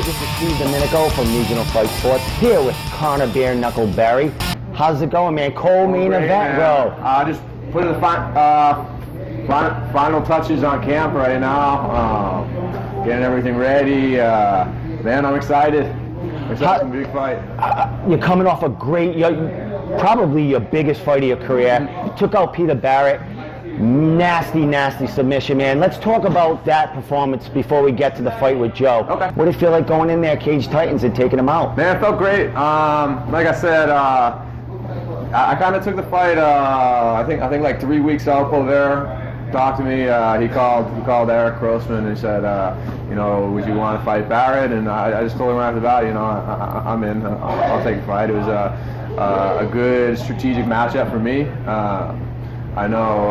this is Steve Domenico from Regional Fight Sports, here with Connor Bear Knuckle Berry. How's it going, man? Cold main event, bro. Just putting the final touches on camp right now. Getting everything ready. Man, I'm excited. It's a big fight. You're coming off a great, probably your biggest fight of your career. You took out Peter Barrett. Nasty submission, man. Let's talk about that performance before we get to the fight with Joe. Okay. What did it feel like going in there, Cage Titans, and taking him out? Man, it felt great. Like I said, I kind of took the fight. I think like 3 weeks out. Povera talked to me. He called Eric Grossman and said, would you want to fight Barrett? And I just told him right after that, I'm in. I'll take the fight. It was a good strategic matchup for me. I know,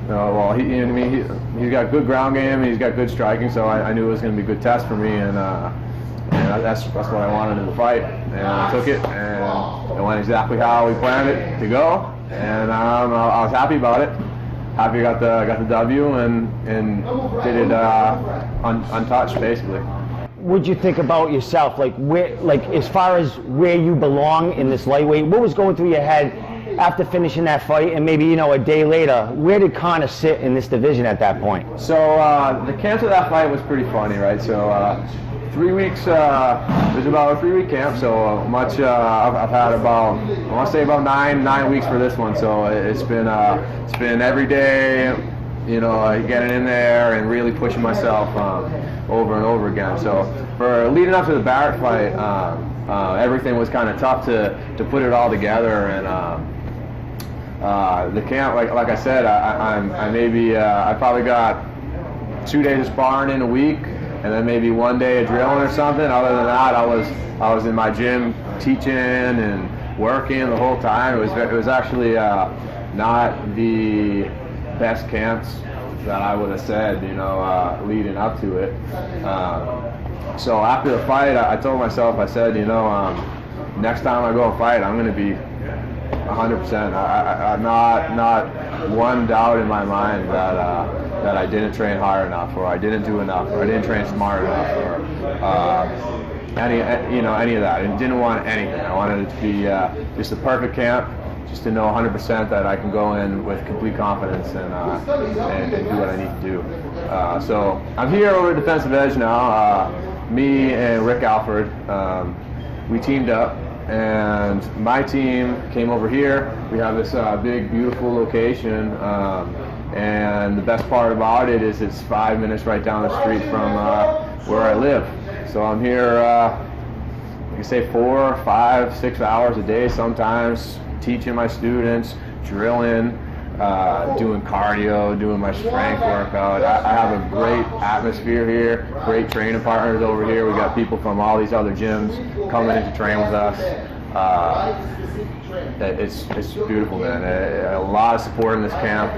well, he's got good ground game, and he's got good striking, so I knew it was going to be a good test for me, and that's what I wanted in the fight, and I took it, and it went exactly how we planned it to go, and I was happy about it. Happy I got the W and did it untouched, basically. What'd you think about yourself, as far as where you belong in this lightweight? What was going through your head after finishing that fight, and maybe a day later? Where did Connor sit in this division at that point? So the camp of that fight was pretty funny, right? So 3 weeks, it was about a 3-week camp. So I've had about, I want to say about nine weeks for this one. So it's been every day, getting in there and really pushing myself over and over again. So for leading up to the Barrett fight, everything was kind of tough to put it all together, and the camp, like I said, I probably got 2 days of sparring in a week, and then maybe 1 day of drilling or something. Other than that, I was in my gym teaching and working the whole time. It was actually not the best camps that I would have said, leading up to it. So after the fight, I told myself, I said, next time I go and fight, I'm going to be 100%. I'm not one doubt in my mind that I didn't train hard enough, or I didn't do enough, or I didn't train smart enough, or any of that. I didn't want anything. I wanted it to be just a perfect camp, just to know 100% that I can go in with complete confidence and do what I need to do. So I'm here over at Defensive Edge now. Me and Rick Alford, we teamed up, and my team came over here. We have this big, beautiful location, and the best part about it is it's 5 minutes right down the street from where I live. So I'm here, like I say, 4, 5, 6 hours a day sometimes, teaching my students, drilling, doing cardio, doing my strength workout. I have a great atmosphere here, great training partners over here. We got people from all these other gyms coming in to train with us. It's beautiful, man. A lot of support in this camp.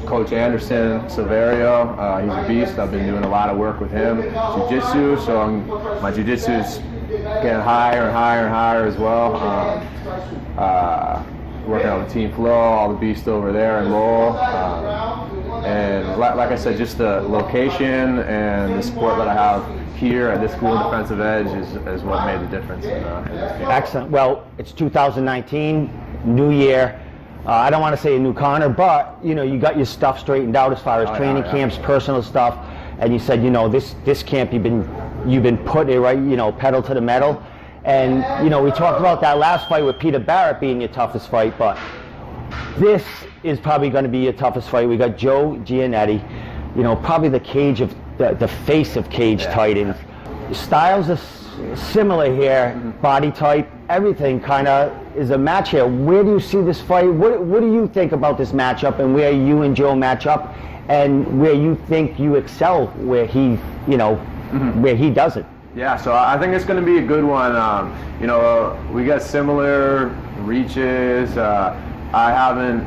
Coach Anderson Silverio, he's a beast. I've been doing a lot of work with him. Jiu-jitsu, so my jiu-jitsu is getting higher and higher and higher as well. Working on the team flow, all the beasts over there in Lowell. And like I said, just the location and the support that I have here at this school, Defensive Edge, is what made the difference in this game. Excellent. Well, it's 2019, new year. I don't want to say a new Connor, but you got your stuff straightened out as far as training camps, personal stuff, and you said, this camp you've been putting it right, pedal to the metal. And we talked about that last fight with Peter Barrett being your toughest fight, but this is probably going to be your toughest fight. We got Joe Giannetti, probably the face of Cage Titans. Styles are similar here, body type, everything kind of is a match here. Where do you see this fight? What do you think about this matchup, and where you and Joe match up, and where you think you excel, where he, where he doesn't? Yeah, so I think it's going to be a good one. We got similar reaches. I haven't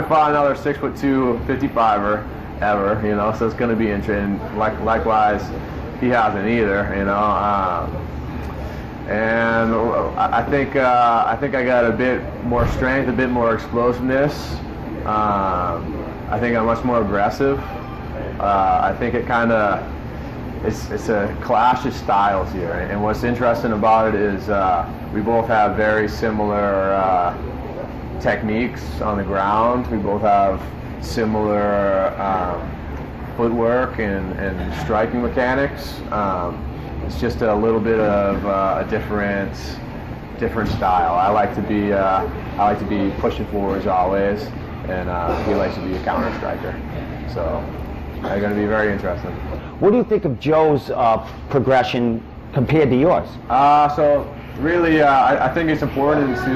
fought another 6'2" 55er ever, so it's going to be interesting. Likewise, he hasn't either, and I think I got a bit more strength, a bit more explosiveness. I think I'm much more aggressive. I think it kind of it's a clash of styles here, and what's interesting about it is we both have very similar techniques on the ground. We both have similar footwork and striking mechanics. It's just a little bit of a different style. I like to be pushing forwards always, and he likes to be a counter striker. So it's going to be very interesting. What do you think of Joe's progression compared to yours? So really, I think it's important to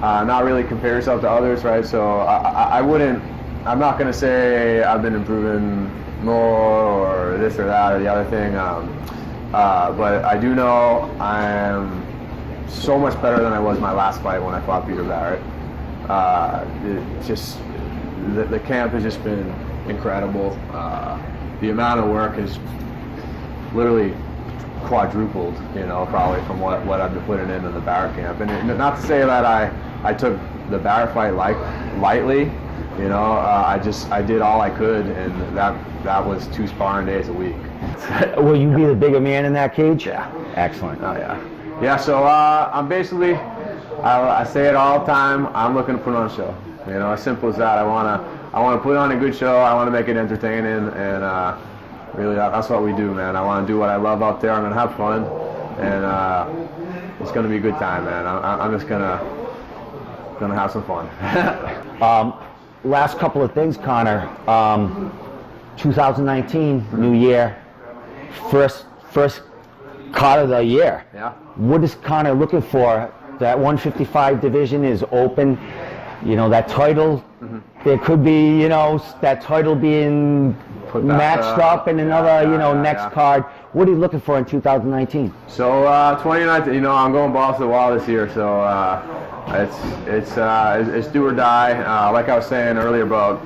not really compare yourself to others, right? So I'm not going to say I've been improving more or this or that or the other thing, but I do know I'm so much better than I was my last fight when I fought Peter Barrett. The camp has just been incredible. The amount of work has literally quadrupled, probably from what I've been putting in the Barrett camp. And not to say that I took the Barrett fight lightly, I did all I could, and that was 2 sparring days a week. Will you be the bigger man in that cage? Yeah. Excellent. Oh yeah. Yeah. So I'm basically, I say it all the time. I'm looking to put on a show. As simple as that. I want to put on a good show. I want to make it entertaining, and really that's what we do, man. I want to do what I love out there. I'm gonna have fun, and it's gonna be a good time, man. I'm just gonna have some fun. Last couple of things, Connor. 2019, new year, first card of the year. Yeah. What is Connor looking for? That 155 division is open. That title, there could be, that title being matched up in another, next card. What are you looking for in 2019? So 2019, I'm going balls to the wall this year, so it's do or die. Like I was saying earlier about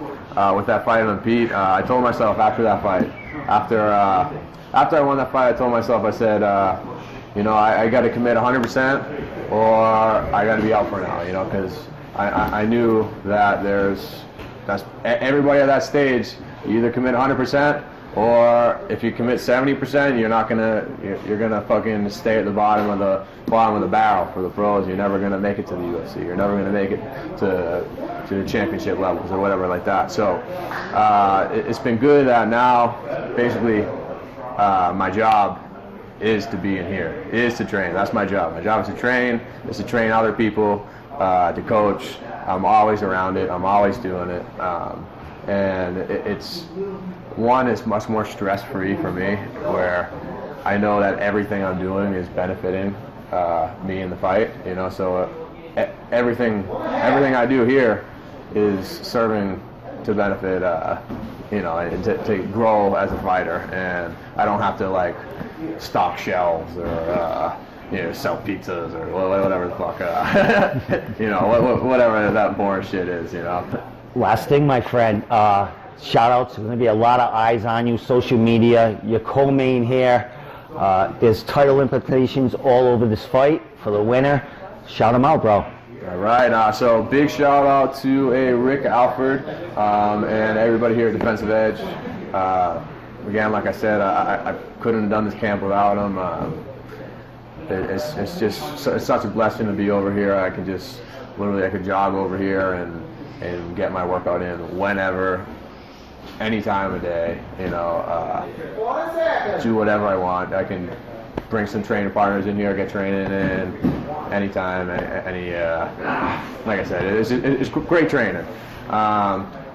with that fight on Pete, I told myself after that fight, after I won that fight, I told myself, I said, I got to commit 100% or I got to be out for now, because I knew that that's everybody at that stage. You either commit 100%, or if you commit 70%, you're gonna fucking stay at the bottom of the barrel for the pros. You're never gonna make it to the UFC. You're never gonna make it to the championship levels or whatever like that. So it's been good that now, basically, my job is to be in here, is to train. That's my job. My job is to train. Is to train other people, to coach. I'm always around it. I'm always doing it. And it's much more stress-free for me, where I know that everything I'm doing is benefiting me in the fight. So everything I do here is serving to benefit, and to grow as a fighter. And I don't have to stock shelves or sell pizzas or whatever the fuck, whatever that boring shit is, Last thing, my friend, shout-outs. There's going to be a lot of eyes on you, social media, your co-main here. There's title implications all over this fight for the winner. Shout them out, bro. All right, so big shout-out to Rick Alford and everybody here at Defensive Edge. Again, like I said, I couldn't have done this camp without him. It's such a blessing to be over here. I could jog over here and get my workout in whenever, any time of day, do whatever I want. I can bring some training partners in here, get training in anytime, like I said, it's great training.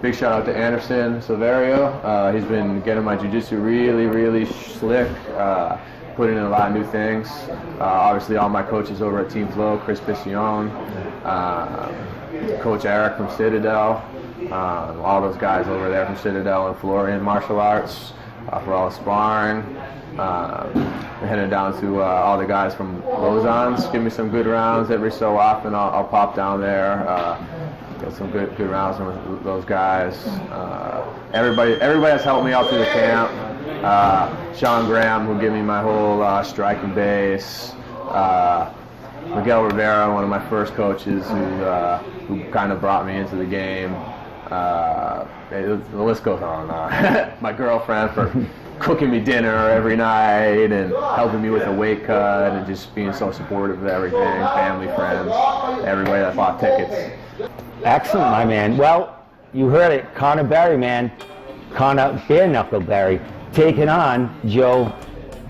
Big shout out to Anderson Silverio. He's been getting my jiu-jitsu really, really slick, putting in a lot of new things. Obviously all my coaches over at Team Flow, Chris Piccione, Coach Eric from Citadel, all those guys over there from Citadel and Florian Martial Arts for all the sparring. We're heading down to all the guys from Lausanne's. Give me some good rounds every so often. I'll pop down there, get some good rounds from those guys. Everybody has helped me out through the camp. Sean Graham, who gave me my whole striking base. Miguel Rivera, one of my first coaches, who kind of brought me into the game. The list goes on. My girlfriend cooking me dinner every night and helping me with the weight cut and just being so supportive of everything, family, friends, everybody that bought tickets. Excellent, my man. Well, you heard it, Conor Barry, man. Conor Bare Knuckle Barry taking on Joe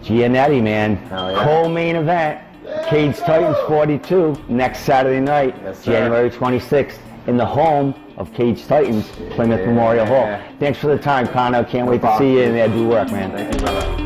Giannetti, man. Yeah. Co-main event, Cage Titans 42, next Saturday night, Yes, sir. January 26th, in the home of Cage Titans, Plymouth Memorial Hall. Thanks for the time, Conor. Can't wait to see you and do work, man. Thank you, brother.